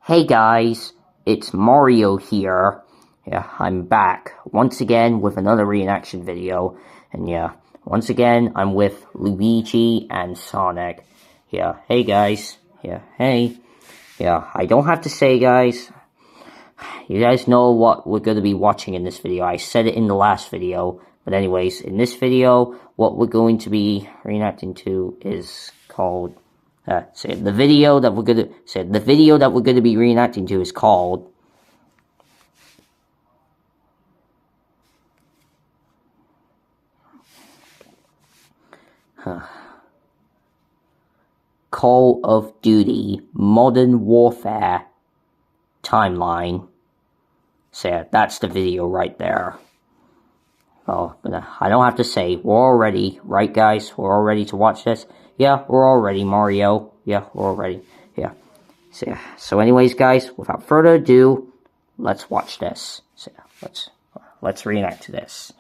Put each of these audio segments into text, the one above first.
Hey guys, it's Mario here. Yeah, I'm back once again with another reenaction video. And yeah, once again, I'm with Luigi and Sonic. Yeah, hey guys. Yeah, hey. Yeah, I don't have to say, guys. You guys know what we're going to be watching in this video. I said it in the last video. But anyways, in this video, what we're going to be reenacting to is called... the video that we're gonna be reenacting to is called Call of Duty Modern Warfare Timeline. So yeah, that's the video right there. Oh, but I don't have to say, we're all ready, right guys? We're all ready to watch this? Yeah, we're all ready, Mario. Yeah, we're all ready. Yeah. So anyways, guys, without further ado, let's watch this. So let's reenact to this.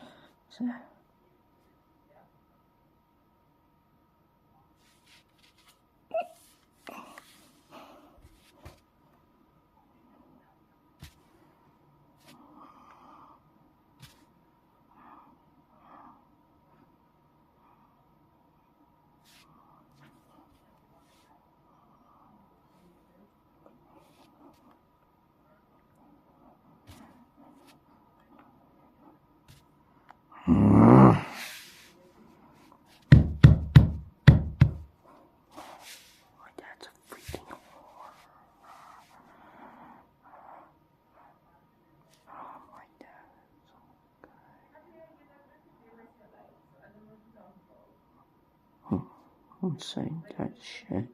I'm saying that shit.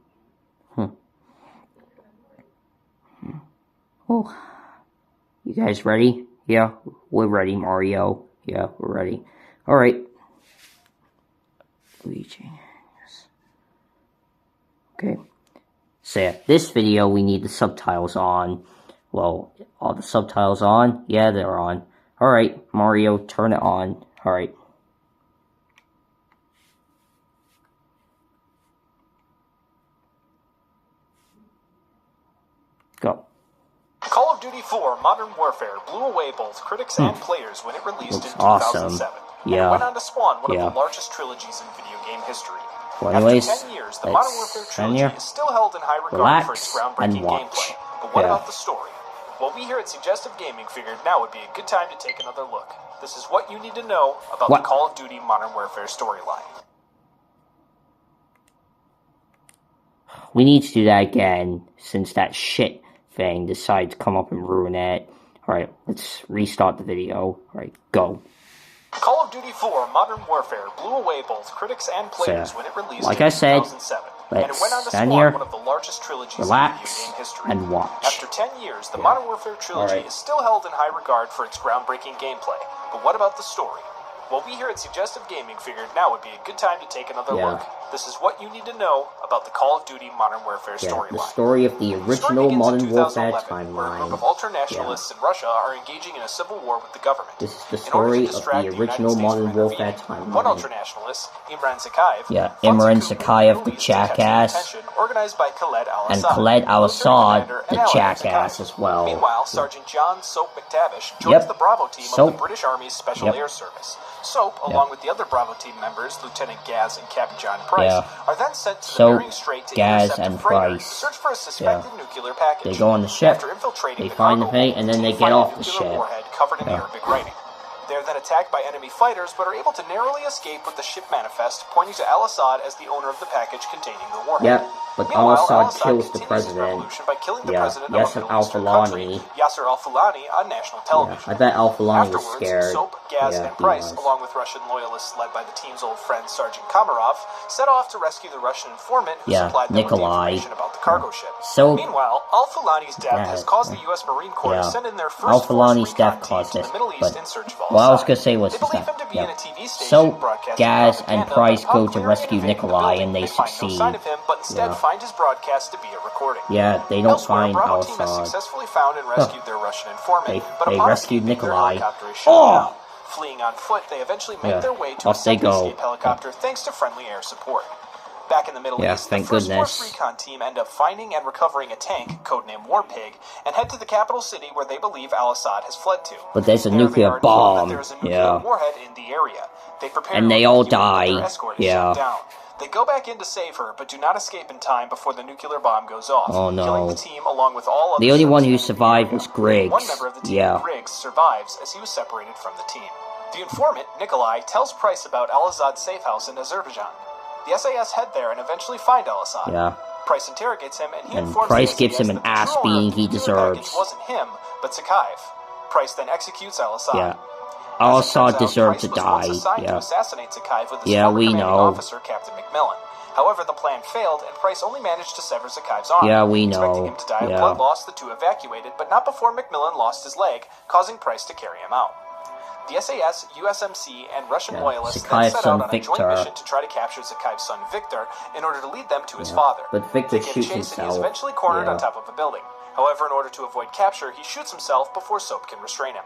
Oh, you guys ready? Yeah, we're ready, Mario. Yeah, we're ready. All right, Luigi. Yes. Okay. So yeah, this video we need the subtitles on. Well, are the subtitles on? Yeah, they're on. All right, Mario, turn it on. All right. Go. Call of Duty 4 Modern Warfare blew away both critics and players when it released in 2007. Awesome. Yeah. And went on to spawn one of the largest trilogies in video game history. Well, anyways, after 10 years, the Modern Warfare trilogy is still held in high regard for its groundbreaking gameplay. But what about the story? Well, we here at Suggestive Gaming figured now would be a good time to take another look. This is what you need to know about the Call of Duty Modern Warfare storyline. We need to do that again, since that shit thing decided to come up and ruin it. Alright, let's restart the video. Alright, go. Call of Duty 4 Modern Warfare blew away both critics and players when it released in 2007. And it went on to spawn one of the largest trilogies in video game history. And watch. After 10 years, the Modern Warfare trilogy is still held in high regard for its groundbreaking gameplay. But what about the story? Well, we here at Suggestive Gaming figured now would be a good time to take another look. This is what you need to know about the Call of Duty Modern Warfare storyline. The story of the original Modern Warfare timeline. Where a group of ultra-nationalists in Russia are engaging in a civil war with the government. This is the story of the original Modern Warfare timeline. One ultra-nationalist, Imran Zakhaev, Imran Zakhaev, the jackass, organized by Khaled al-Assad, and Khaled al-Assad, the jackass as well. Meanwhile, Sergeant John Soap McTavish joins the Bravo team of the British Army's Special Air Service. Soap, along with the other Bravo team members, Lieutenant Gaz and Captain John Price, are then sent to the Bering Strait to intercept a freighter to search for a suspected nuclear package. They go on the ship, After infiltrating they find the thing, and then they get off the ship. Warhead covered in Arabic writing. They are then attacked by enemy fighters, but are able to narrowly escape with the ship manifest, pointing to al-Assad as the owner of the package containing the warhead. But al-Assad kills the president. By killing the president Yasser al-Fulani. Yasser al-Fulani on national television. I bet al-Fulani was scared. Soap, Gaz, and Price, along with Russian loyalists led by the team's old friend Sergeant Komarov, set off to rescue the Russian informant who supplied them with the information about the cargo ship. Meanwhile, al-Fulani's death has caused the U.S. Marine Corps to send in their first al-Fulani's death caused to the Middle East in search of al-Assad. What I was going to say was Soap, Gaz, and Price go to rescue Nikolai, and they succeed. But instead find his broadcast to be a recording. They don't find al-Assad. Bravo team has successfully found and rescued their Russian informant, they rescued Nikolai. Fleeing on foot, they eventually make their way to a escape helicopter thanks to friendly air support. Back in the Middle East, the First Force Recon team end up finding and recovering a tank, codenamed Warpig, and head to the capital city where they believe Al-Assad has fled to. But there's a nuclear bomb. There's a nuclear warhead in the area. They prepare and they all die. Their escort is shot down. They go back in to save her, but do not escape in time before the nuclear bomb goes off, killing the team along with all other. The only one who survived was Griggs. One member of the team, Griggs, survives as he was separated from the team. The informant, Nikolai, tells Price about Al-Assad's safe house in Azerbaijan. The SAS head there and eventually find Al-Assad. Price interrogates him, and he informs Price gives him an ass beating he deserves. It wasn't him, but Zakhaev. Price then executes Al-Assad. Al-Assad deserved to die. To assassinate Zakhaev with his former commanding officer, Captain McMillan. However, the plan failed, and Price only managed to sever Zakhaev's arm. Expecting him to die of blood loss, the two evacuated, but not before McMillan lost his leg, causing Price to carry him out. The SAS, USMC, and Russian loyalists then set out on a joint mission to try to capture Zakhaev's son Victor in order to lead them to his father. But Victor shoots himself. And he is eventually cornered on top of a building. However, in order to avoid capture, he shoots himself before Soap can restrain him.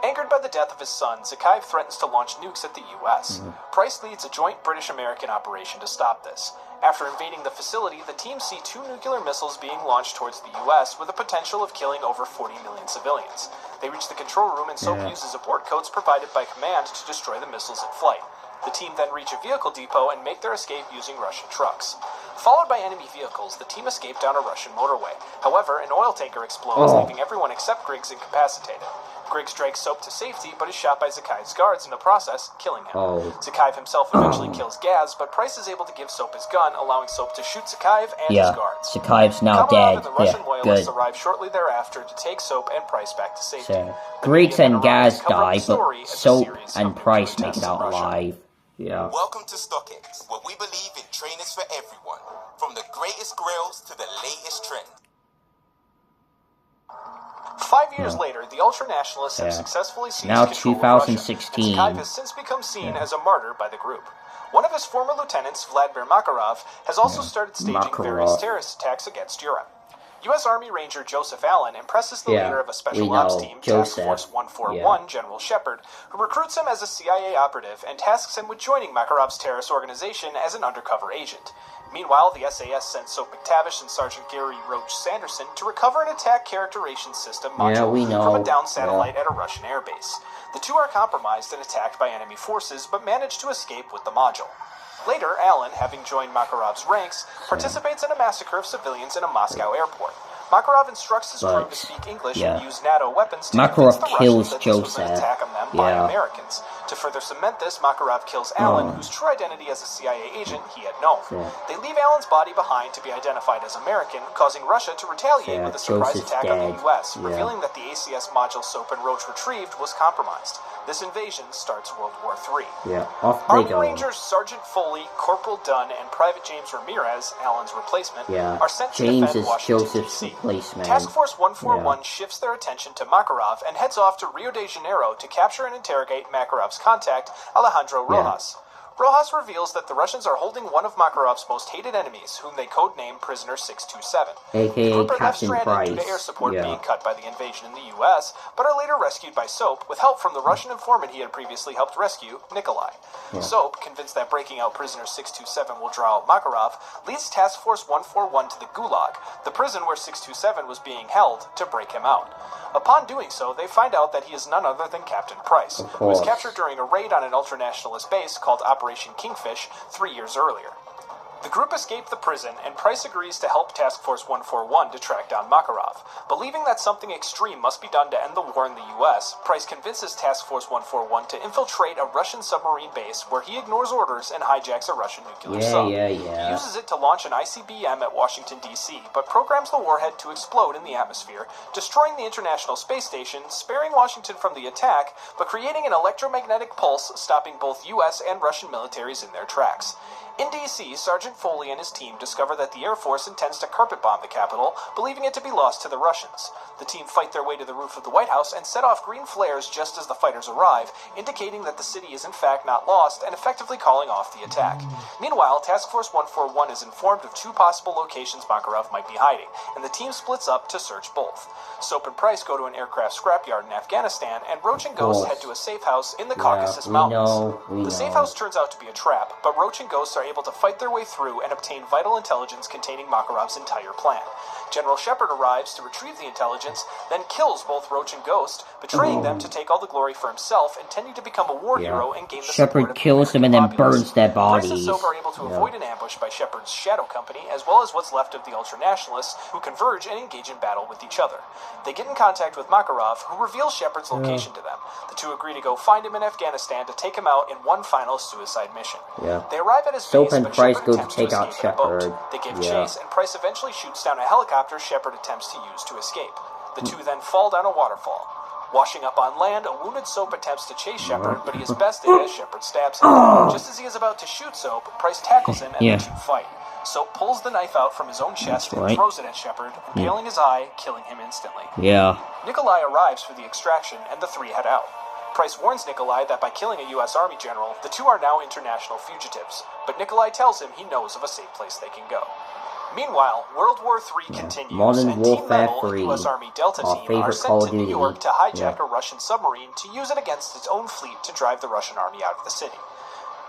Angered by the death of his son, Zakhaev threatens to launch nukes at the U.S. Price leads a joint British-American operation to stop this. After invading the facility, the team see 2 nuclear missiles being launched towards the U.S. with the potential of killing over 40 million civilians. They reach the control room and Soap uses abort codes provided by command to destroy the missiles in flight. The team then reach a vehicle depot and make their escape using Russian trucks. Followed by enemy vehicles, the team escape down a Russian motorway. However, an oil tanker explodes, leaving everyone except Griggs incapacitated. Griggs drags Soap to safety, but is shot by Zakhaev's guards in the process, killing him. Zakhaev himself eventually kills Gaz, but Price is able to give Soap his gun, allowing Soap to shoot Zakhaev and his guards. Zakhaev's now dead. And the Russian loyalists arrive shortly thereafter to take Soap and Price back to safety. Griggs and Gaz die, but Soap and Price make it out alive. Welcome to StockX, where we believe in trainers for everyone, from the greatest grills to the latest trend. 5 years later, the ultra-nationalists have successfully seized now control 2016. of Russia, and Zakhaev has since become seen as a martyr by the group. One of his former lieutenants, Vladimir Makarov, has also started staging various terrorist attacks against Europe. U.S. Army Ranger Joseph Allen impresses the leader of a special ops team, Task Force 141, General Shepard, who recruits him as a CIA operative and tasks him with joining Makarov's terrorist organization as an undercover agent. Meanwhile, the SAS sent Soap McTavish and Sergeant Gary Roach Sanderson to recover an attack characterization system module from a downed satellite at a Russian airbase. The two are compromised and attacked by enemy forces, but manage to escape with the module. Later, Allen, having joined Makarov's ranks, participates in a massacre of civilians in a Moscow airport. Makarov instructs his crew to speak English and use NATO weapons to convince the Russians that this was an attack on them by Americans. To further cement this, Makarov kills Allen, whose true identity as a CIA agent he had known. They leave Allen's body behind to be identified as American, causing Russia to retaliate with a surprise attack on the U.S., revealing that the ACS module Soap and Roach retrieved was compromised. This invasion starts World War III. Army Rangers Sergeant Foley, Corporal Dunn, and Private James Ramirez, Allen's replacement, are sent to defend Washington, D.C. Task Force 141 shifts their attention to Makarov and heads off to Rio de Janeiro to capture and interrogate Makarov's contact, Alejandro Rojas. Rojas reveals that the Russians are holding one of Makarov's most hated enemies, whom they codename Prisoner 627. A.K.A. The group are left Captain stranded Price. due to air support being cut by the invasion in the U.S., but are later rescued by Soap, with help from the Russian informant he had previously helped rescue, Nikolai. Soap, convinced that breaking out Prisoner 627 will draw out Makarov, leads Task Force 141 to the Gulag, the prison where 627 was being held, to break him out. Upon doing so, they find out that he is none other than Captain Price, who was captured during a raid on an ultranationalist base called Operation Kingfish 3 years earlier. The group escaped the prison, and Price agrees to help Task Force 141 to track down Makarov. Believing that something extreme must be done to end the war in the U.S., Price convinces Task Force 141 to infiltrate a Russian submarine base where he ignores orders and hijacks a Russian nuclear sub. He uses it to launch an ICBM at Washington, D.C., but programs the warhead to explode in the atmosphere, destroying the International Space Station, sparing Washington from the attack, but creating an electromagnetic pulse stopping both U.S. and Russian militaries in their tracks. In D.C., Sergeant Foley and his team discover that the Air Force intends to carpet bomb the Capitol, believing it to be lost to the Russians. The team fight their way to the roof of the White House and set off green flares just as the fighters arrive, indicating that the city is in fact not lost and effectively calling off the attack. Meanwhile, Task Force 141 is informed of 2 possible locations Makarov might be hiding, and the team splits up to search both. Soap and Price go to an aircraft scrapyard in Afghanistan, and Roach and Ghost head to a safe house in the Caucasus Mountains. The safe house turns out to be a trap, but Roach and Ghost are are able to fight their way through and obtain vital intelligence containing Makarov's entire plan. General Shepard arrives to retrieve the intelligence, then kills both Roach and Ghost, betraying them to take all the glory for himself, intending to become a war hero and gain the support of Shepard kills them and then burns their bodies. Price and Soap are able to avoid an ambush by Shepard's Shadow Company, as well as what's left of the Ultra-Nationalists, who converge and engage in battle with each other. They get in contact with Makarov, who reveals Shepard's location to them. The two agree to go find him in Afghanistan to take him out in one final suicide mission. They arrive at his Soap base, and but Price Shepard go to attempts take to out escape in a boat. Shepard. They give chase, and Price eventually shoots down a helicopter Shepard attempts to use to escape. The two then fall down a waterfall. Washing up on land, a wounded Soap attempts to chase Shepard, but he is bested as Shepard stabs him. Just as he is about to shoot Soap, Price tackles him and the two fight. Soap pulls the knife out from his own chest and throws it at Shepard, impaling his eye, killing him instantly. Nikolai arrives for the extraction, and the three head out. Price warns Nikolai that by killing a U.S. Army general, the two are now international fugitives, but Nikolai tells him he knows of a safe place they can go. Meanwhile, World War III continues, Modern and Team Warfare Metal, 3, a U.S. Army Delta team, are sent to New York to hijack a Russian submarine to use it against its own fleet to drive the Russian army out of the city.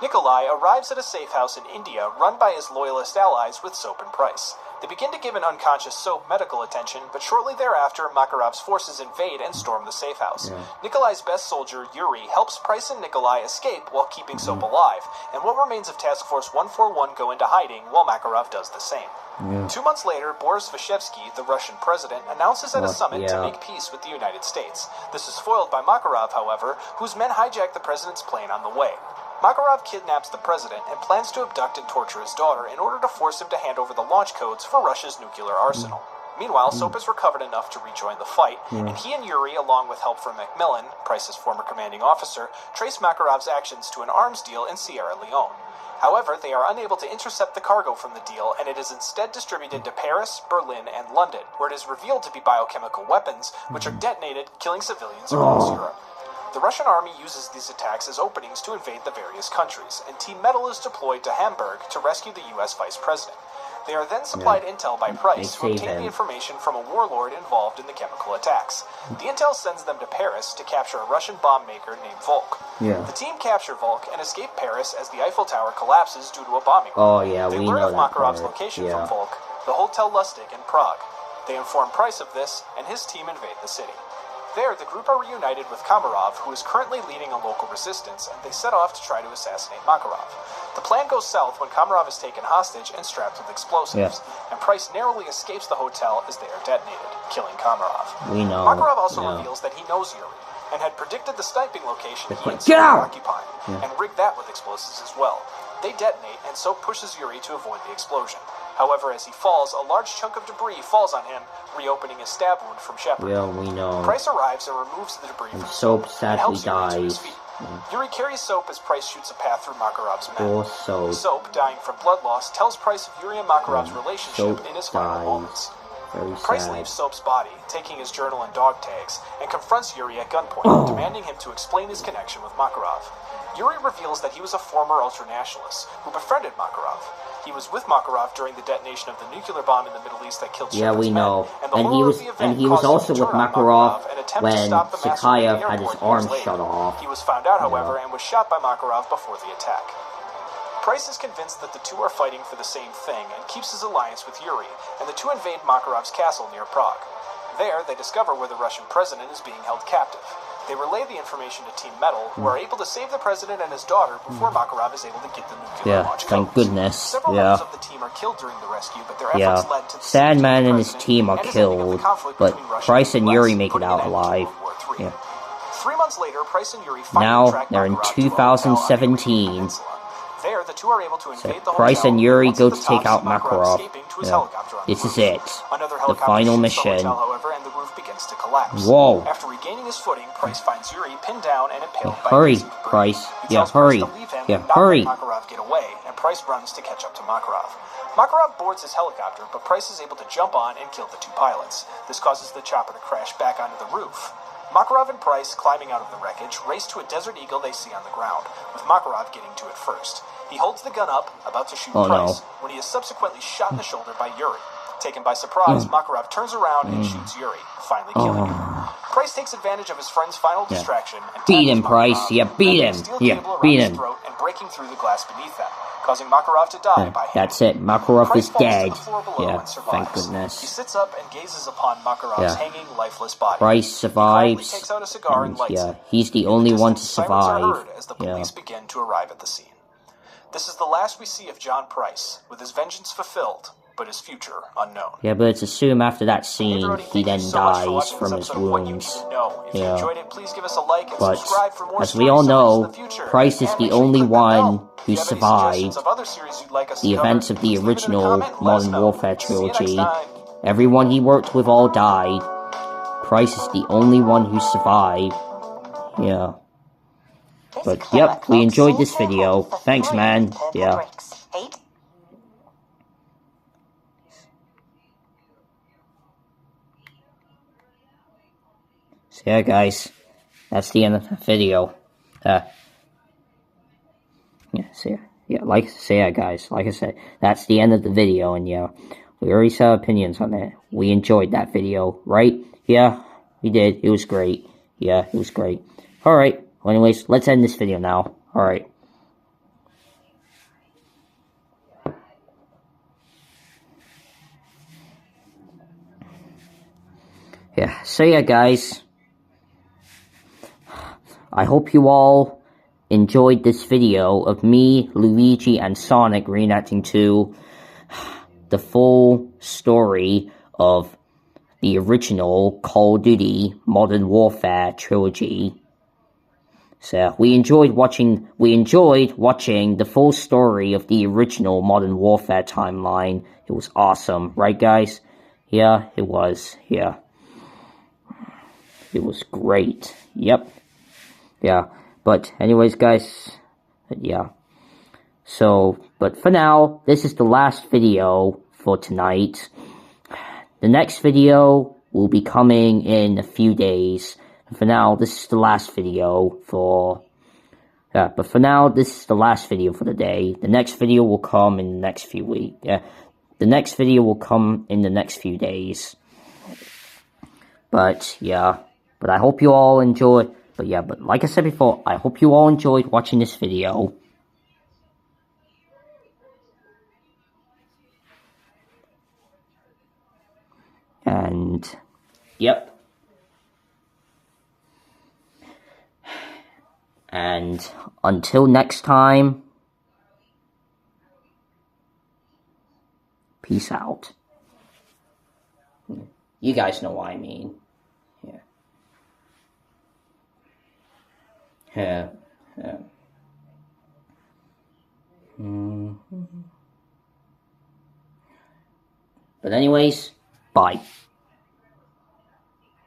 Nikolai arrives at a safe house in India run by his loyalist allies with Soap and Price. They begin to give an unconscious Soap medical attention, but shortly thereafter, Makarov's forces invade and storm the safe house. Nikolai's best soldier, Yuri, helps Price and Nikolai escape while keeping Soap alive, and what remains of Task Force 141 go into hiding while Makarov does the same. 2 months later, Boris Vashevsky, the Russian president, announces at a summit to make peace with the United States. This is foiled by Makarov, however, whose men hijack the president's plane on the way. Makarov kidnaps the president and plans to abduct and torture his daughter in order to force him to hand over the launch codes for Russia's nuclear arsenal. Meanwhile, Soap is recovered enough to rejoin the fight, and he and Yuri, along with help from Macmillan, Price's former commanding officer, trace Makarov's actions to an arms deal in Sierra Leone. However, they are unable to intercept the cargo from the deal, and it is instead distributed to Paris, Berlin, and London, where it is revealed to be biochemical weapons, which are detonated, killing civilians across Europe. The Russian army uses these attacks as openings to invade the various countries, and Team Metal is deployed to Hamburg to rescue the U.S. vice president. They are then supplied intel by Price, who obtained the information from a warlord involved in the chemical attacks. The intel sends them to Paris to capture a Russian bomb maker named Volk. The team capture Volk and escape Paris as the Eiffel Tower collapses due to a bombing. They learn of Makarov's location from Volk, the Hotel Lustig in Prague. They inform Price of this, and his team invade the city. There, the group are reunited with Komarov, who is currently leading a local resistance, and they set off to try to assassinate Makarov. The plan goes south when Komarov is taken hostage and strapped with explosives, and Price narrowly escapes the hotel as they are detonated, killing Komarov. Makarov also reveals that he knows Yuri, and had predicted the sniping location he and Soap were occupying, and rigged that with explosives as well. They detonate, and Soap pushes Yuri to avoid the explosion. However, as he falls, a large chunk of debris falls on him, reopening a stab wound from Shepard. Price arrives and removes the debris from Soap sadly dies. Yuri carries Soap as Price shoots a path through Makarov's men. Soap, dying from blood loss, tells Price of Yuri and Makarov's relationship in his final moments. Price leaves Soap's body, taking his journal and dog tags, and confronts Yuri at gunpoint, demanding him to explain his connection with Makarov. Yuri reveals that he was a former ultranationalist who befriended Makarov. He was with Makarov during the detonation of the nuclear bomb in the Middle East that killed Shepard's men, and he was also with Makarov when Sakhayev had his arm shut off. He was found out, however, and was shot by Makarov before the attack. Price is convinced that the two are fighting for the same thing and keeps his alliance with Yuri, and the two invade Makarov's castle near Prague. There, they discover where the Russian president is being held captive. They relay the information to Team Metal, who are able to save the president and his daughter before Makarov is able to get the nuclear launch codes. Thank goodness. Several members of the team are killed during the rescue, but their efforts led to the Sandman and his team are killed, but Price and Yuri make it out alive. 3 months later, Price and Yuri finally track they're in Makarov to 2017. There, the two are able to invade the Price hotel, and Yuri once go at the to take top, out Makarov. escaping to his helicopter on This the is roof. it. Another The helicopter final shoots the mission. hotel, however, and the roof begins to collapse. Whoa. After regaining his footing, Price finds Yuri pinned down and impaled by Hurry, debris. Price. He tells Hurry. Price to leave him and not Hurry. let Makarov get away, and Price runs to catch up to Makarov. Makarov boards his helicopter, but Price is able to jump on and kill the two pilots. This causes the chopper to crash back onto the roof. Makarov and Price, climbing out of the wreckage, race to a desert eagle they see on the ground, with Makarov getting to it first. He holds the gun up, about to shoot Price, when he is subsequently shot in the shoulder by Yuri. Taken by surprise, Makarov turns around and shoots Yuri, finally killing him. Price takes advantage of his friend's final distraction and beat him, tackles Price. Makarov, Beat him. steel cable around his throat and breaking through the glass beneath them. causing Makarov to die by That's it. Makarov is dead. Yeah, thank goodness. He sits up and gazes upon Makarov's hanging, lifeless body. Price survives. He takes out a cigar and lights it. He's the only one to survive. Sirens are heard as the police begin to arrive at the scene. This is the last we see of John Price, with his vengeance fulfilled, but his future unknown. Yeah, but it's assumed after that scene, he then dies from his wounds. If you enjoyed it, please give us a like and But, subscribe for more as we all know, Price is and the make sure you only click that one bell. who If you have any survived suggestions of other series you'd like us the to cover, events of the please leave it in a original comment and let us Modern know. Warfare See you next trilogy. time. Everyone he worked with all died. Price is the only one who survived. Yeah. But, yep, we enjoyed this video. Thanks, man. Yeah. So yeah, guys, that's the end of the video. Guys, like I said, that's the end of the video, and yeah, we already saw opinions on it. We enjoyed that video, right? Yeah, we did. It was great. Yeah, it was great. Alright, well, anyways, let's end this video now. Alright. Yeah, so yeah, guys, I hope you all enjoyed this video of me, Luigi, and Sonic reenacting to the full story of the original Call of Duty Modern Warfare trilogy. So we enjoyed watching the full story of the original Modern Warfare timeline. It was awesome, right, guys? Yeah, it was. Yeah. It was great. Yep. Yeah. But anyways, guys, yeah. So, but for now, this is the last video for tonight. The next video will be coming in a few days. And for now, this is the last video for... Yeah, but for now, this is the last video for the day. The next video will come in the next few weeks. Yeah, the next video will come in the next few days. But, yeah. But I hope you all enjoy... But yeah, but like I said before, I hope you all enjoyed watching this video. And, yep. And until next time, peace out. You guys know what I mean. Yeah. Yeah. Yeah. But anyways, bye.